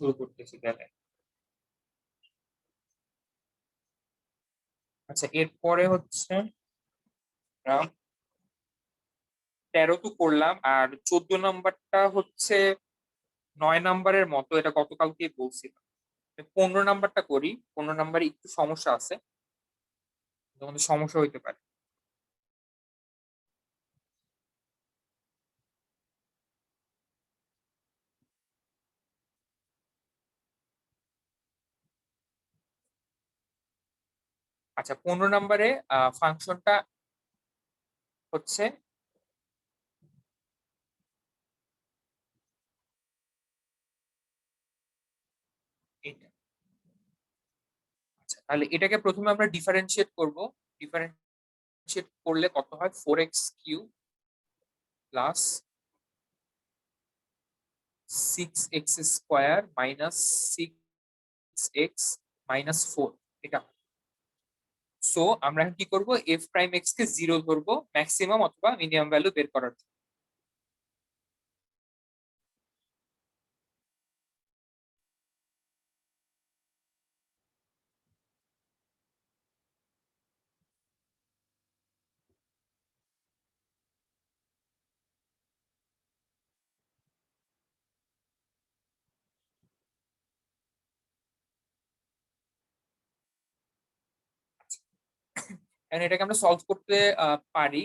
শুরু করতেছি তাহলে। আচ্ছা, এরপরে হচ্ছে আহ, 13 তো করলাম, আর 14 নাম্বারটা হচ্ছে 9 নাম্বারের মতো, এটা গতকালকে বলছিলাম। 15 নাম্বারটা করি। 15 নাম্বারে একটু সমস্যা আছে, তোমাদের সমস্যা হইতে পারে। আচ্ছা, 15 নাম্বারে ফাংশনটা হচ্ছে এটা। আচ্ছা, তাহলে এটাকে প্রথমে আমরা ডিফারেন্সিয়েট করব। ডিফারেন্সিয়েট করলে কত হয়? 4x cube plus 6x square minus 6x minus 4, এটা। সো আমরা এখন কি করব? এফ প্রাইম এক্স কে 0 ধরবো ম্যাক্সিমাম অথবা মিনিমাম ভ্যালু বের করার জন্য। And এটাকে আমরা সলভ করতে পারি।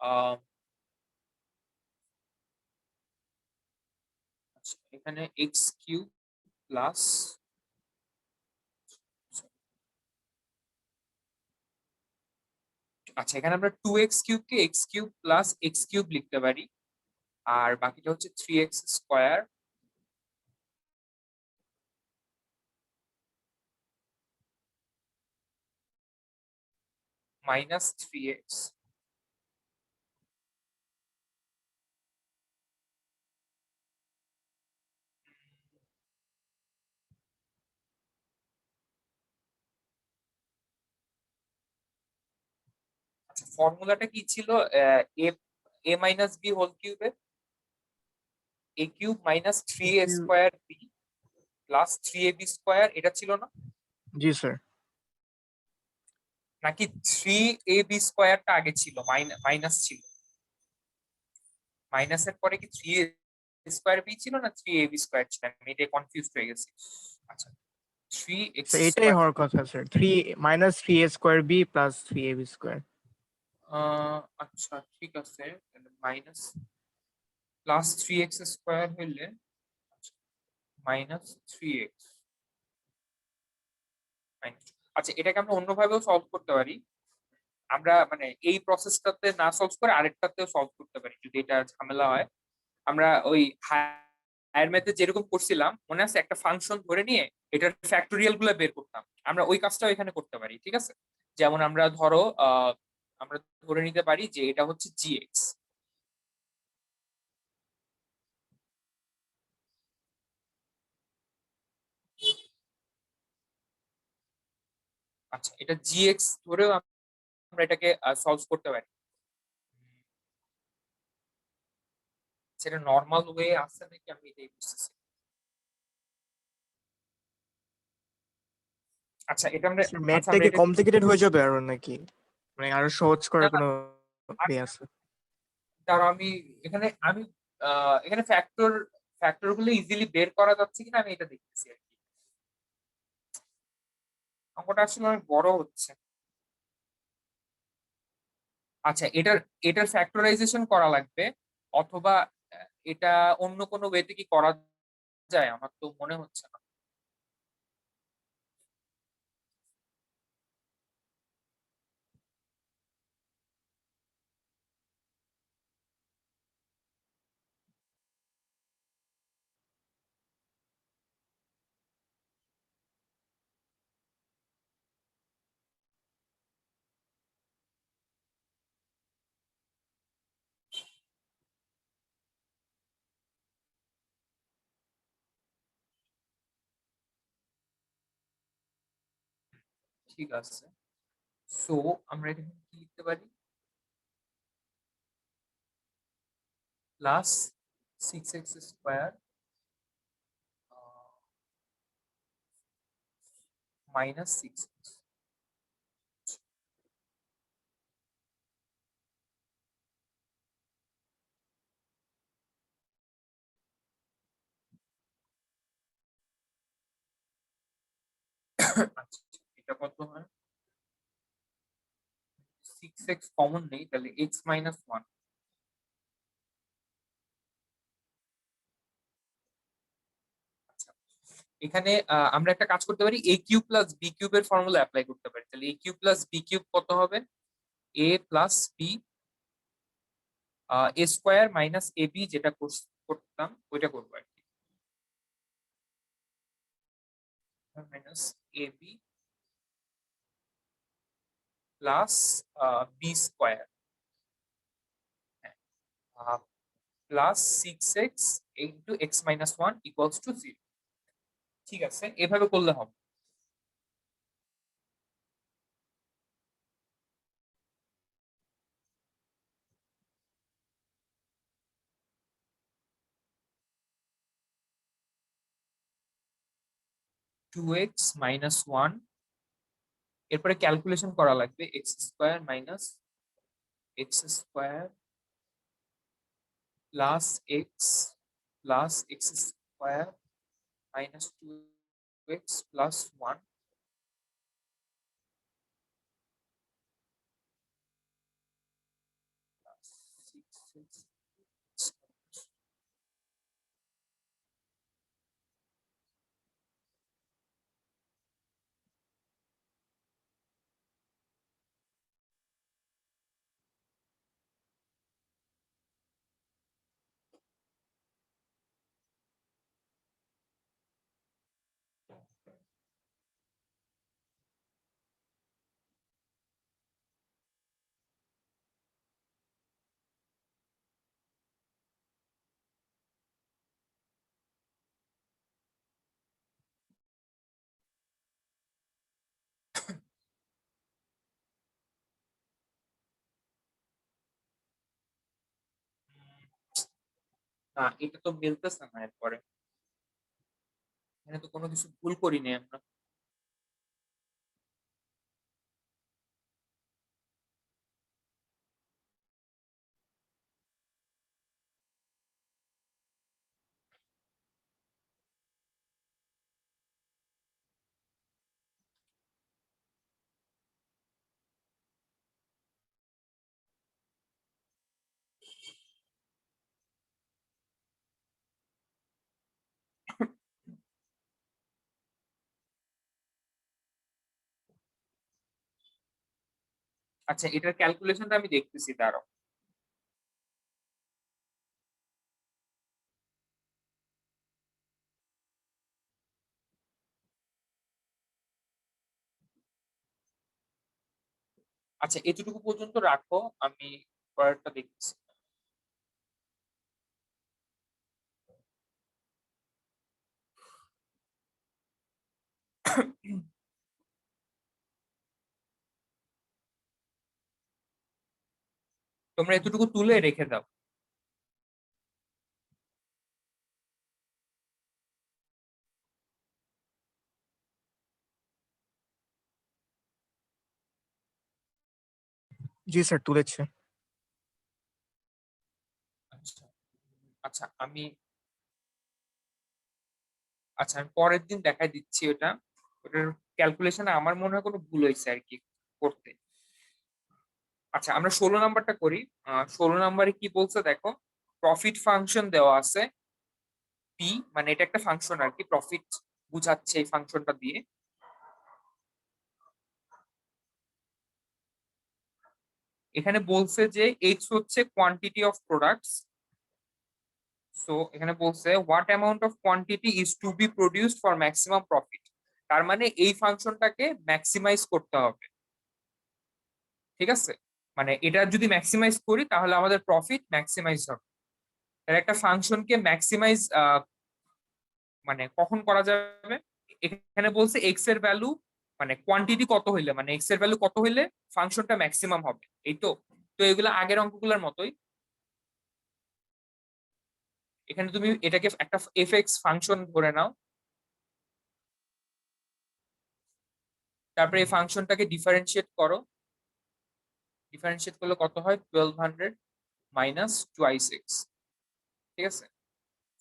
আহ, আচ্ছা, এখানে এক্স কিউব প্লাস, আচ্ছা এখানে আমরা 2x কিউব কে x cube plus x cube লিখতে পারি। আর বাকিটা হচ্ছে 3x স্কোয়ার মাইনাস 3x। আচ্ছা, ফর্মুলাটা কি ছিল? A A minus B whole কিউবের A cube minus three A square B plus 3ab square, এটা ছিল না? জি স্যার। নাকি 3ab স্কোয়ারটা আগে ছিল, মাইনাস ছিল? মাইনাসের পরে কি 3a স্কোয়ার বি ছিল না 3ab স্কোয়ার ছিল? আমি এটা কনফিউজ হয়ে গেছি। আচ্ছা, থ্রি এক্স স্যার এটাই স্কোয়ার হওয়ার কথা স্যার, 3 - 3a² b + 3ab²। আচ্ছা ঠিক আছে, মাইনাস প্লাস 3x স্কোয়ার হইলে -3x। আচ্ছা, এটাকে আমরা অন্যভাবেও সলভ করতে পারি। আমরা মানে এই প্রসেসটাতে না সলভ করে আরেকটাতেও সলভ করতে পারি যদি এটা ঝামেলা হয়। আমরা ওই হায়ার ম্যাথে যেরকম করছিলাম মনে আছে, একটা ফাংশন ধরে নিয়ে এটার ফ্যাক্টোরিয়াল গুলো বের করতাম। আমরা ওই কাজটাও এখানে করতে পারি, ঠিক আছে? যেমন আমরা ধরো আমরা ধরে নিতে পারি যে এটা হচ্ছে জিএক্স। আচ্ছা, এটা জিএক্স ধরেও আমরা এটাকে সলভ করতে পারি। সেটা নর্মাল ওয়ে আছে নাকি আমি এটাই বুঝতেছি। আচ্ছা, এটা আমরা স্যার আচ্ছা ম্যাথটা আমরা কি এটা কমপ্লিকেটেড হয়ে যাবে আরো নাকি, মানে আরো সহজ না, করার না, কোনো আমি ইয়ে আছে? তার আমি এখানে আমি এখানে ফ্যাক্টর গুলো ইজিলি বের করা যাচ্ছে কিনা আমি এটা দেখতেছি আর কি। অঙ্কটা আসলে অনেক বড় হচ্ছে। আচ্ছা, এটার এটার ফ্যাক্টরাইজেশন করা লাগবে, অথবা এটা অন্য কোনো ওয়েতে কি করা যায়? আমার তো মনে হচ্ছে না। ঠিক আছে, সো আমরা এখানে কি লিখতে পারি? Plus 6x square minus 6x। আচ্ছা, এটা কত হয়? 6x কমন নেই, তাহলে x মাইনাস 1। আচ্ছা, এখানে আমরা একটা কাজ করতে পারি, a কিউব প্লাস b কিউবের ফর্মুলা অ্যাপ্লাই করতে পারি। তাহলে a cube plus b cube কত হবে? a plus b a square minus ab, যেটা করতাম ওইটা করবো আর কি, minus ab plus B square plus 6x into X minus 1 equals to 0। ঠিক আছে, এভাবে করলে হবে। 2x মাইনাস 1, এরপরে ক্যালকুলেশন করা লাগবে, x square minus x square plus x square minus 2x plus 1 plus 6x। না, এটা তো মিলতেছে না। এরপরে এখানে তো কোনো কিছু ভুল করিনি আমরা। আচ্ছা, এটার ক্যালকুলেশনটা আমি দেখতেছি, দাঁড়াও। আচ্ছা, এতটুকু পর্যন্ত রাখো, আমি পরেরটা দেখতেছি। তোমরা এতটুকু তুলে রেখে দাও। জি স্যার, তুলেছে। আচ্ছা আচ্ছা আমি পরের দিন দেখাই দিচ্ছি ওটা। ওটার ক্যালকুলেশনে আমার মনে হয় কোনো ভুল হয়েছে আর কি করতে। আচ্ছা, আমরা 16 নাম্বারটা করি। 16 নাম্বারে কি বলছে দেখো, প্রফিট ফাংশন দেওয়া আছে পি, মানে এটা একটা ফাংশন আর কি, প্রফিট বুঝাচ্ছে এই ফাংশনটা দিয়ে। এখানে বলছে যে এক্স হচ্ছে কোয়ান্টিটি অফ প্রোডাক্টস। সো এখানে বলছে what amount of quantity is to be produced for maximum profit. তার মানে এই ফাংশনটাকে ম্যাক্সিমাইজ করতে হবে। ঠিক আছে, মানে এটা যদি ম্যাক্সিমাইজ করি তাহলে আমাদের প্রফিট ম্যাক্সিমাইজ হবে। তাহলে একটা ফাংশনকে ম্যাক্সিমাইজ মানে কখন করা যাবে? এখানে বলছে এক্স এর ভ্যালু, মানে কোয়ান্টিটি কত হইলে, মানে এক্স এর ভ্যালু কত হইলে ফাংশনটা ম্যাক্সিমাম হবে, এই তো। তো এগুলো আগের অঙ্কগুলোর মতোই। এখানে তুমি এটাকে একটা এফ এক্স ফাংশন ধরে নাও। তারপরে এই ফাংশনটাকে ডিফারেন্সিয়েট করো, ডিফারেন্সিয়েট করলে কত হয় 1200 মাইনাস টুয়াইস এক্স, ঠিক আছে।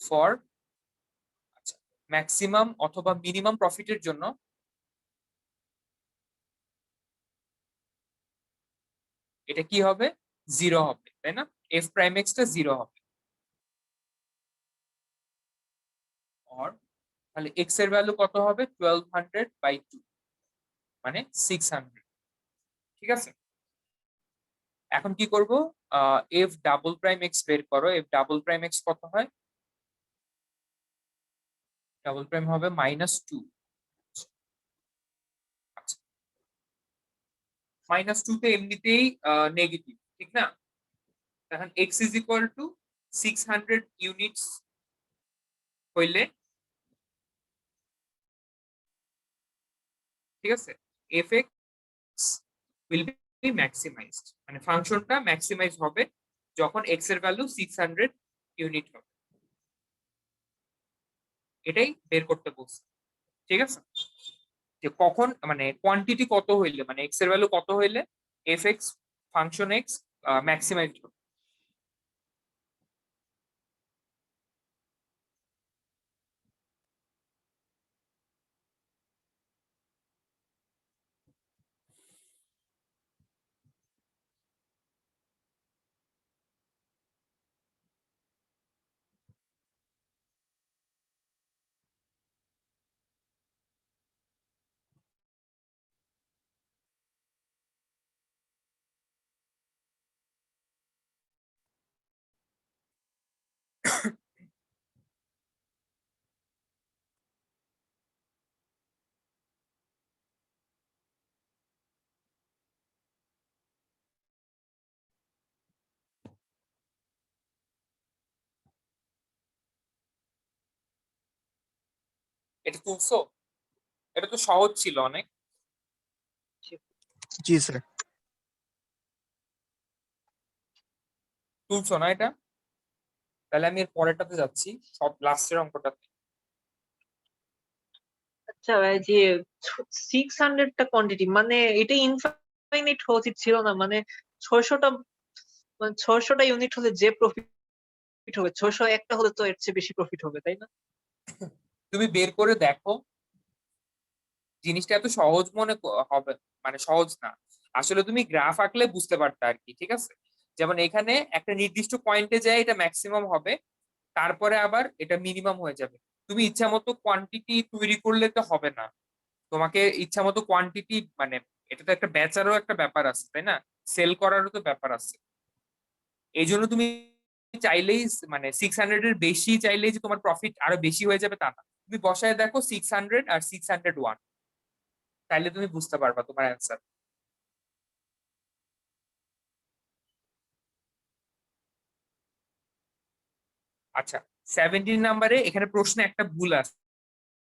ফর আচ্ছা ম্যাক্সিমাম অথবা মিনিমাম প্রফিটের জন্য এটা কি হবে, জিরো হবে, তাই না? এফ প্রাইম এক্স টা জিরো হবে। অর তাহলে এক্স এর ভ্যালু কত হবে 1200/2 মানে 600, ঠিক আছে। এখন কি করব, এফ ডাবল প্রাইম এক্স বের করো। এফ ডাবল প্রাইম এক্স কত হয়, ডাবল প্রাইম হবে -2। আচ্ছা -2 তে এমনিতেই নেগেটিভ, ঠিক না? এখন x is equal two 600 units হইলে, ঠিক আছে, এফ এক্স উইল বি ম্যাক্সিমাইজড, মানে ফাংশনটা ম্যাক্সিমাইজ হবে যখন এক্স এর ভ্যালু 600 ইউনিট হবে। এটাই বের করতে বলছে, ঠিক আছে। যে কখন মানে কোয়ান্টিটি কত হইলে, মানে এক্স এর ভ্যালু কত হইলে F X function X maximize হবে। এটা তুলছো? এটা তো সহজ ছিল অনেক। জি স্যার। তুলছো না এটা? তাহলে আমি এর পরেরটাতে যাচ্ছি, সব লাস্টের অঙ্কটাতে। আচ্ছা ভাই, যে 600টা কোয়ান্টিটি মানে এটা ইনফাইনাইট হওয়া উচিত ছিল না? মানে 600টা, মানে 600টা ইউনিট হলে যে প্রফিট হবে, 601টা হলে তো এর চেয়ে বেশি প্রফিট হবে, তাই না? তুমি বের করে দেখো, জিনিসটা এত সহজ মনে হবে, মানে সহজ না। আসলে তুমি গ্রাফ আঁকলে বুঝতে পারতে আর কি, ঠিক আছে। যেমন এখানে একটা নির্দিষ্ট পয়েন্টে যায় এটা ম্যাক্সিমাম হবে, তারপরে আবার এটা মিনিমাম হয়ে যাবে। তুমি ইচ্ছা মতো কোয়ান্টিটি তৈরি করলে তো হবে না, তোমাকে ইচ্ছা মতো কোয়ান্টিটি মানে এটা তো একটা বেচারও একটা ব্যাপার আছে, তাই না? সেল করারও তো ব্যাপার আছে। এই জন্য তুমি চাইলেই মানে 600 এর বেশি চাইলেই যে তোমার প্রফিট আরো বেশি হয়ে যাবে তা না। তুমি বসায় দেখো 600 আর 601, তাইলে তুমি বুঝতে পারবা তোমার অ্যান্সার। আচ্ছা 17 নাম্বারে এখানে প্রশ্নে একটা ভুল আছে,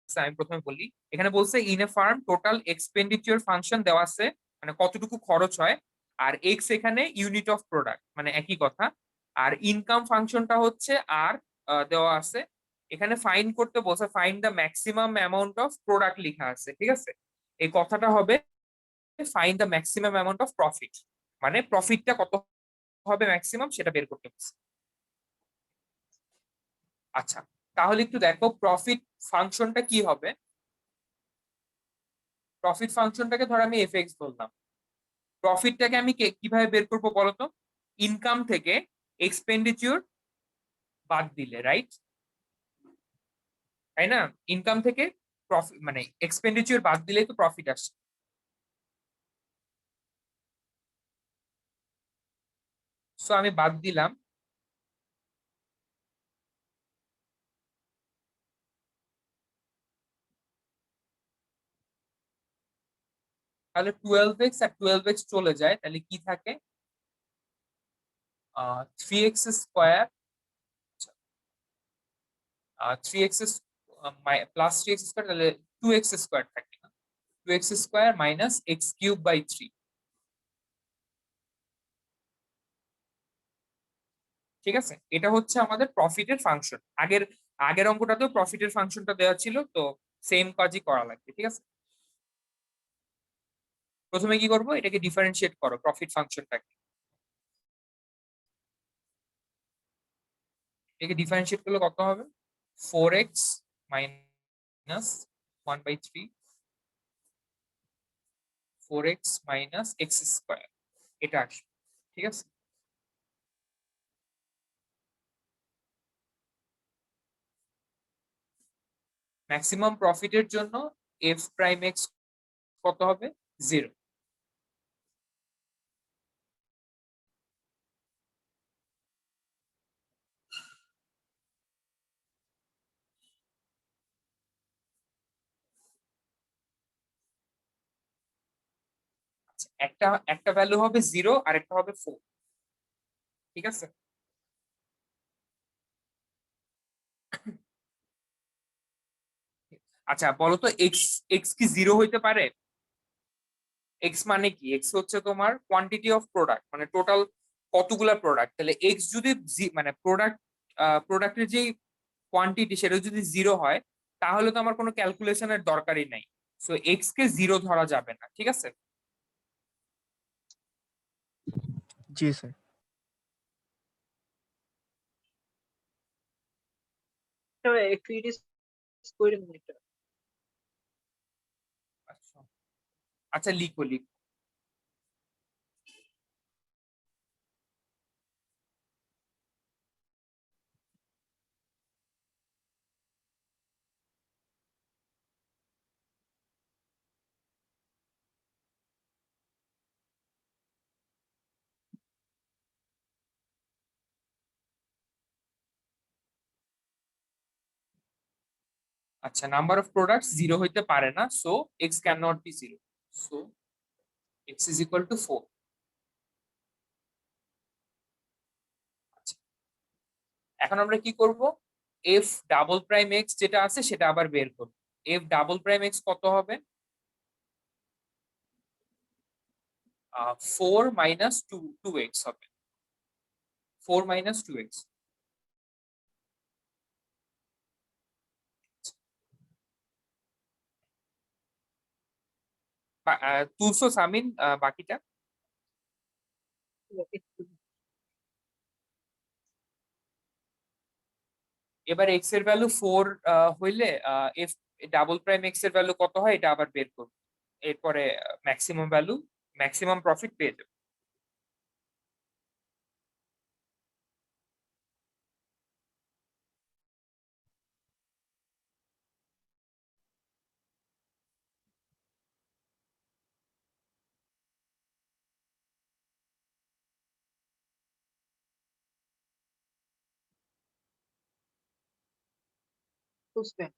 আমি প্রথমে বলি। এখানে বলছে in a farm total expenditure function দেওয়া আছে, মানে কতটুকু খরচ হয়, আর এক্স এখানে ইউনিট অফ প্রোডাক্ট, মানে একই কথা। আর ইনকাম ফাংশনটা হচ্ছে আর দেওয়া আছে। এখানে ফাইন্ড করতে বলছে, find the maximum amount of product লেখা আছে, ঠিক আছে। এই কথাটা হবে find the maximum amount of profit, মানে প্রফিটটা কত হবে ম্যাক্সিমাম সেটা বের করতে বলছে। আচ্ছা তাহলে একটু দেখো প্রফিট ফাংশনটা কি হবে। প্রফিট ফাংশনটাকে ধর আমি এফ এক্স বললাম, প্রফিটটাকে আমি কিভাবে বের করবো বলতো, ইনকাম থেকে এক্সপেন্ডিচার বাদ দিলে, রাইট? তাই না? ইনকাম থেকে প্রফিট মানে এক্সপেন্ডিচার বাদ দিলেই তো প্রফিট আসে। সো আমি বাদ দিলাম, তাহলে 12x আর 12x চলে যায়, তাহলে কি থাকে 3x² 3x প্লাস 3x², তাহলে 2x² থাকে না, 2x² মাইনাস x³/3, ঠিক আছে। এটা হচ্ছে আমাদের প্রফিটের ফাংশন। আগের আগের অঙ্কটাতেও প্রফিটের ফাংশনটা দেওয়া ছিল, তো সেম কাজই করা লাগবে, ঠিক আছে। প্রথমে কি করব, এটাকে ডিফারেন্সিয়েট করো প্রফিট ফাংশনটাকে, এটাকে ডিফারেন্সিয়েট করলে কত হবে, 4x minus 1/3, 4x minus x square, এটা আসবে। ঠিক আছে, ম্যাক্সিমাম প্রফিটের জন্য এফ প্রাইম এক্স কত হবে, 0। একটা একটা ভ্যালু হবে 0 আর একটা হবে 4। ঠিক আছে, আচ্ছা বলো তো এক্স এক্স কি 0 হইতে পারে? এক্স মানে কি, এক্স হচ্ছে তোমার কোয়ান্টিটি অফ প্রোডাক্ট, মানে টোটাল কতগুলা প্রোডাক্ট। তাহলে এক্স যদি মানে প্রোডাক্টের যে কোয়ান্টিটি সেটা যদি 0 হয়, তাহলে তো আমার কোনো ক্যালকুলেশনের দরকারই নাই। সো এক্স কে 0 ধরা যাবে না। ঠিক আছে, জি স্যার। একটু ইডিস করে দিন এটা। আচ্ছা আচ্ছা, লিখো লিখো। আচ্ছা, নাম্বার অফ প্রোডাক্টস 0 হইতে পারে না, so X can not be 0, so X is equal to 4। এখন আমরা কি করব, এফ ডাবল প্রাইম এক্স যেটা আছে সেটা আবার বের করব। এফ ডাবল প্রাইম এক্স কত হবে, 4 মাইনাস 2x হবে, 4 মাইনাস 2x। তুলছো সামিন বাকিটা? এবার এক্স এর ভ্যালু 4 হইলে এফ ডাবল প্রাইম এক্স এর ভ্যালু কত হয় এটা আবার বের করব, এরপরে ম্যাক্সিমাম ভ্যালু, ম্যাক্সিমাম প্রফিট পেয়ে যাবে। বুঝলেন?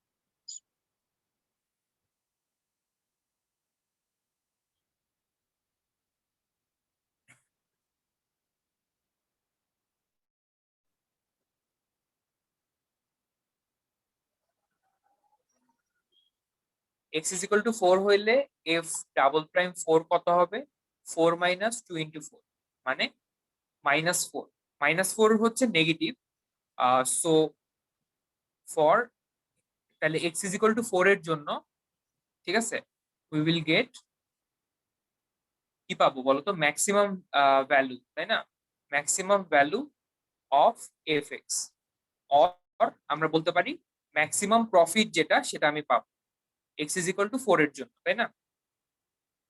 এক্স ইজ ইকুয়াল টু 4 হইলে এফ ডাবল প্রাইম 4 কত হবে, 4 মাইনাস 2 ইন্টু 4, মানে -4। -4 হচ্ছে নেগেটিভ, সো ফর, তাহলে এক্স ইজ ইকুয়াল টু 4 এর জন্য, ঠিক আছে, উই উইল গেট, কি পাবো বলতো, ম্যাক্সিমাম ভ্যালু, তাই না, maximum value of F x, or আমরা বলতে পারি ম্যাক্সিমাম প্রফিট যেটা সেটা আমি পাবো এক্স ইজ ইকুয়াল টু 4 এর জন্য, তাই না।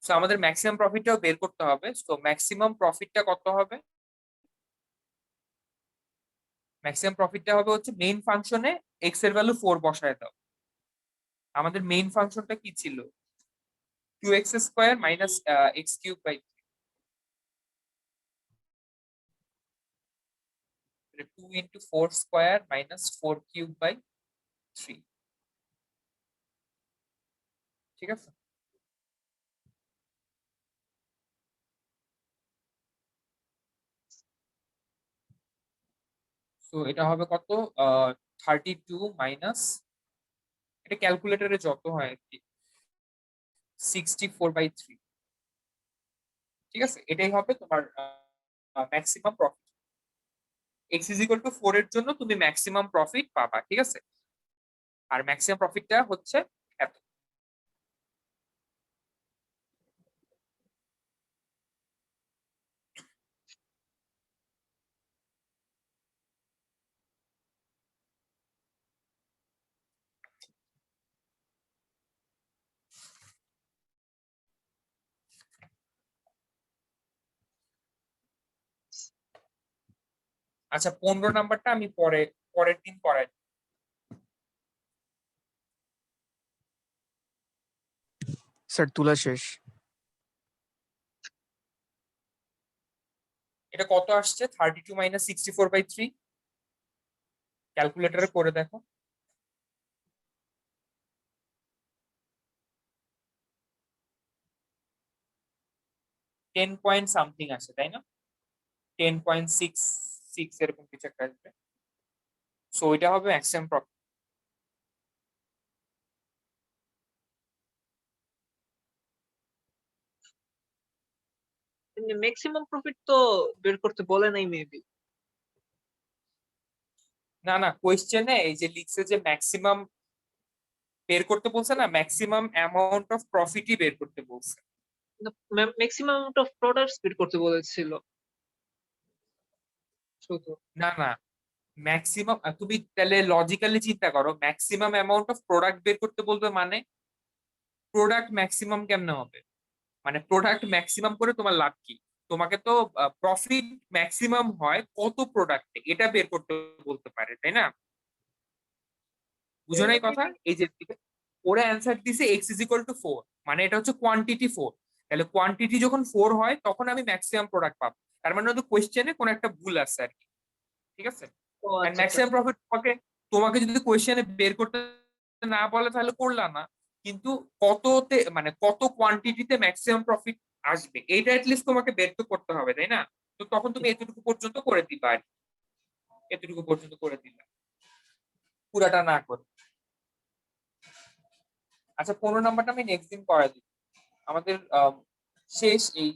সো আমাদের ম্যাক্সিমাম প্রফিটটাও বের করতে হবে। সো ম্যাক্সিমাম প্রফিটটা কত হবে, ম্যাক্সিমাম প্রফিটটা হবে হচ্ছে মেইন ফাংশনে এক্স এর ভ্যালু 4 বসায় দাও। আমাদের মেইন ফাংশনটা কি ছিল, 2x square minus X cube by 2 into 4 square minus 4 cube by 3। ঠিক আছে, সো এটা হবে কত, 32 মাইনাস, এটা ক্যালকুলেটরে যত হয় আর কি, 64/3। ঠিক আছে, এটাই হবে তোমার maximum profit. X is equal to 4 এর জন্য তুমি ম্যাক্সিমাম প্রফিট পাবা। ঠিক আছে, আর ম্যাক্সিমাম প্রফিটটা হচ্ছে এত। আচ্ছা 15 নাম্বারটা আমি পরের দিন করাই। স্যার তুলা শেষ। এটা কত আসছে? 32 মাইনাস 64/3। ক্যালকুলেটরে করে দেখো। 10 পয়েন্ট সামথিং আসে, তাই না? 10.66 এরকম কিছু একটা আসবে। সো এটা হবে ম্যাক্সিমাম প্রফিট। ম্যাক্সিমাম প্রফিট তো বের করতে বলে নাই মেবি। না না, কোয়েশ্চেনে এই যে লিখছে যে ম্যাক্সিমাম বের করতে বলছে না, ম্যাক্সিমাম অ্যামাউন্ট অফ প্রফিটই বের করতে বলছে। ম্যাক্সিমাম অ্যামাউন্ট অফ প্রোডাক্টস বের করতে বলেছিল শুধু। না না, ম্যাক্সিমাম, তুমি তাহলে লজিক্যালি চিন্তা করো, ম্যাক্সিমাম অ্যামাউন্ট অফ প্রোডাক্ট বের করতে বলবে মানে প্রোডাক্ট ম্যাক্সিমাম কেমনে হবে? মানে প্রোডাক্ট ম্যাক্সিমাম করে তোমার লাভ কি? তোমাকে তো প্রফিট ম্যাক্সিমাম হয় কত প্রোডাক্টে, এটা বের করতে বলতে পারে, তাই না? বুঝো নাই কথা? এই যে ওরা অ্যান্সার দিছে এক্স ইজ ইকুয়াল টু 4, মানে এটা হচ্ছে কোয়ান্টিটি 4। তাহলে কোয়ান্টিটি যখন 4 হয় তখন আমি ম্যাক্সিমাম প্রোডাক্ট পাবো। তার মানে হয়তো কোয়েশ্চেনে কোনো একটা ভুল আছে আর কি। ঠিক আছে? ও এন্ড আচ্ছা আচ্ছা। ম্যাক্সিমাম প্রফিট তোমাকে তোমাকে যদি কোয়েশ্চেনে বের করতে না বলে তাহলে করলা না, কিন্তু কততে মানে কত কোয়ান্টিটিতে ম্যাক্সিমাম প্রফিট আসবে এইটা অ্যাটলিস্ট তোমাকে বের তো করতে হবে, তাই না? তো তখন তুমি এতটুকু পর্যন্ত করে দিবা আর কি। এতটুকু পর্যন্ত করে দিলা, পুরাটা না করে। আচ্ছা 15 নাম্বারটা আমি নেক্সট দিন করাই দিই। আমাদের শেষ এই